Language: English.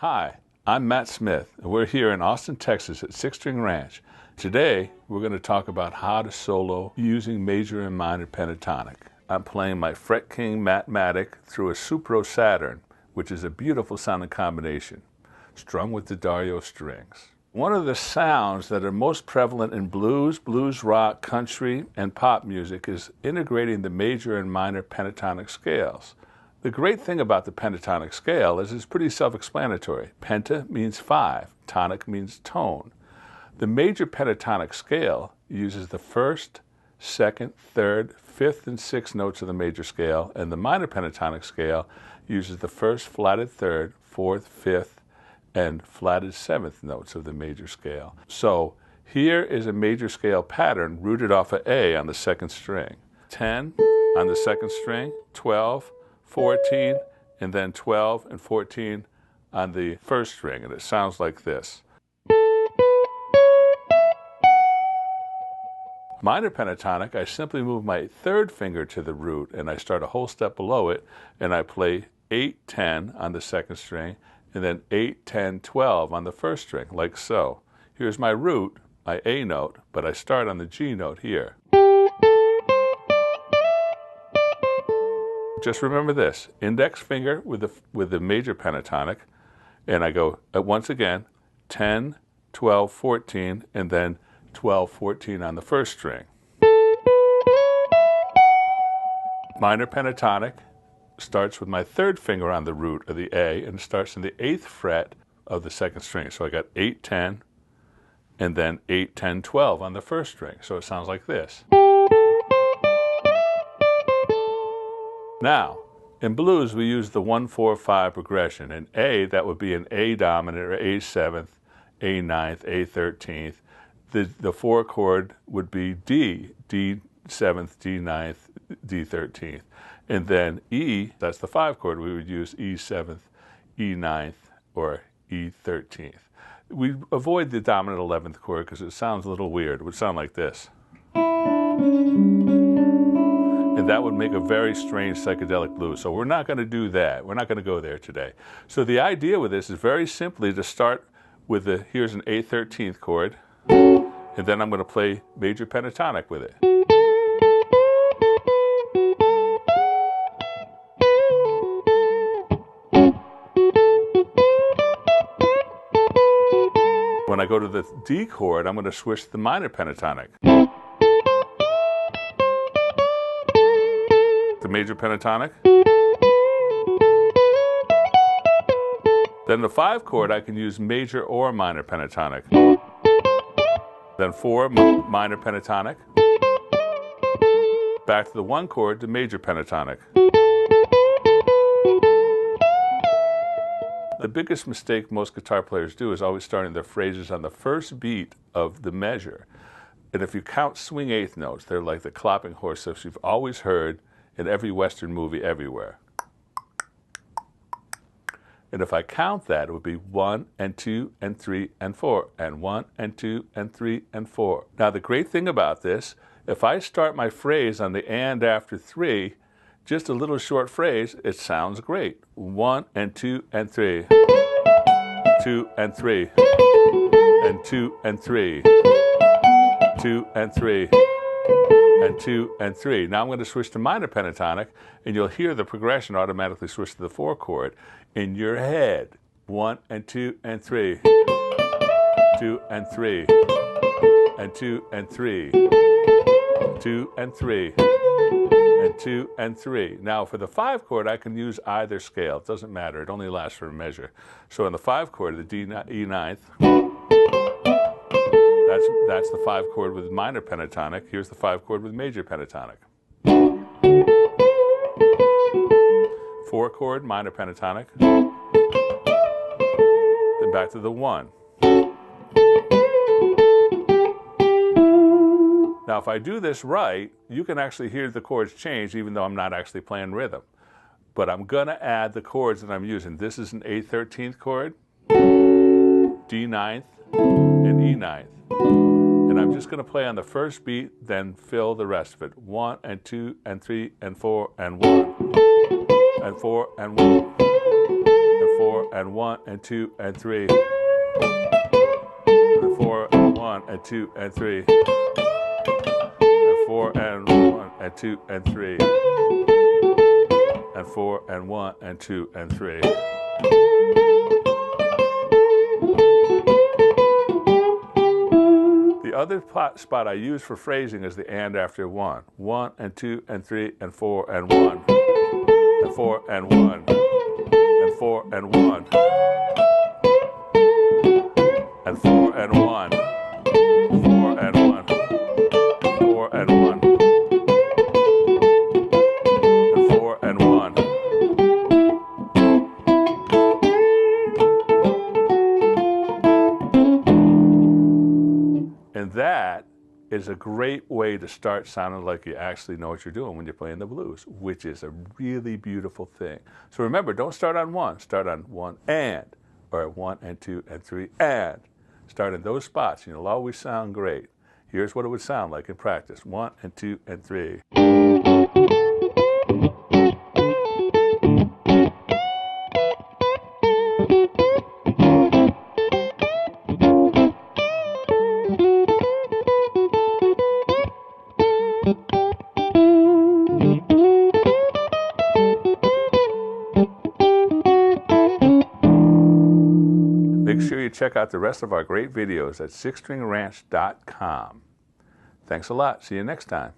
Hi, I'm Matt Smith, and we're here in Austin, Texas at Six String Ranch. Today, we're going to talk about how to solo using major and minor pentatonic. I'm playing my Fret King Mathematic through a Supro Saturn, which is a beautiful sounding combination, strung with the Dario strings. One of the sounds that are most prevalent in blues, blues rock, country, and pop music is integrating the major and minor pentatonic scales. The great thing about the pentatonic scale is it's pretty self-explanatory. Penta means 5, tonic means tone. The major pentatonic scale uses the first, second, third, fifth, and sixth notes of the major scale, and the minor pentatonic scale uses the first flatted third, fourth, fifth, and flatted seventh notes of the major scale. So here is a major scale pattern rooted off of A on the second string. 10 on the second string, 12, 14, and then 12 and 14 on the first string, and it sounds like this. Minor pentatonic, I simply move my third finger to the root and I start a whole step below it, and I play 8, 10 on the second string, and then 8, 10, 12 on the first string, like so. Here's my root, my A note, but I start on the G note here. Just remember this, index finger with the major pentatonic, and I go once again, 10, 12, 14, and then 12, 14 on the first string. Minor pentatonic starts with my third finger on the root of the A and starts in the 8th fret of the second string. So I got 8, 10, and then 8, 10, 12 on the first string. So it sounds like this. Now, in blues, we use the 1-4-5 progression. In A, that would be an A dominant or A 7th, A 9th, A 13th. The 4 chord would be D, D 7th, D 9th, D 13th. And then E, that's the 5 chord, we would use E 7th, E 9th, or E 13th. We avoid the dominant 11th chord because it sounds a little weird. It would sound like this. And that would make a very strange psychedelic blues. So we're not going to do that. We're not going to go there today. So the idea with this is very simply to start with here's an A 13th chord, and then I'm going to play major pentatonic with it. When I go to the D chord, I'm going to switch to the minor pentatonic. The major pentatonic. Then the 5 chord, I can use major or minor pentatonic. Then 4, minor pentatonic. Back to the 1 chord, to major pentatonic. The biggest mistake most guitar players do is always starting their phrases on the first beat of the measure. And if you count swing eighth notes, they're like the clopping horse that you've always heard in every Western movie everywhere. And if I count that, it would be 1 and 2 and 3 and 4, and 1 and 2 and 3 and 4. Now the great thing about this, if I start my phrase on the and after 3, just a little short phrase, it sounds great. 1 and 2 and 3, 2 and 3, and 2 and 3, 2 and 3, and 2 and 3. Now I'm going to switch to minor pentatonic, and you'll hear the progression automatically switch to the 4 chord in your head. 1 and 2 and 3, 2 and 3, and 2 and 3, 2 and 3, and 2 and 3. Now for the 5 chord, I can use either scale. It doesn't matter. It only lasts for a measure. So in the 5 chord, the E 9th, that's the 5 chord with minor pentatonic. Here's the 5 chord with major pentatonic. 4 chord, minor pentatonic. Then back to the 1. Now if I do this right, you can actually hear the chords change even though I'm not actually playing rhythm. But I'm going to add the chords that I'm using. This is an A 13th chord, D 9th, and E 9th. And I'm just going to play on the first beat, then fill the rest of it. 1 and 2 and 3 and 4 and 1. And 4 and 1. And 4 and 1 and 2 and 3. And 4 and 1 and 2 and 3. And 4 and 1 and 2 and 3. And 4 and 1 and 2 and 3. The other spot I use for phrasing is the and after 1. 1 and 2 and 3 and 4 and 1. And 4 and 1. And 4 and 1. And 4 and 1. 4 and 1. 4 and 1. And 4 and 1. And that is a great way to start sounding like you actually know what you're doing when you're playing the blues, which is a really beautiful thing. So remember, don't start on 1. Start on 1 and, or 1 and 2 and 3 and. Start in those spots, and you'll always sound great. Here's what it would sound like in practice. 1 and 2 and 3. Make sure you check out the rest of our great videos at sixstringranch.com. Thanks a lot. See you next time.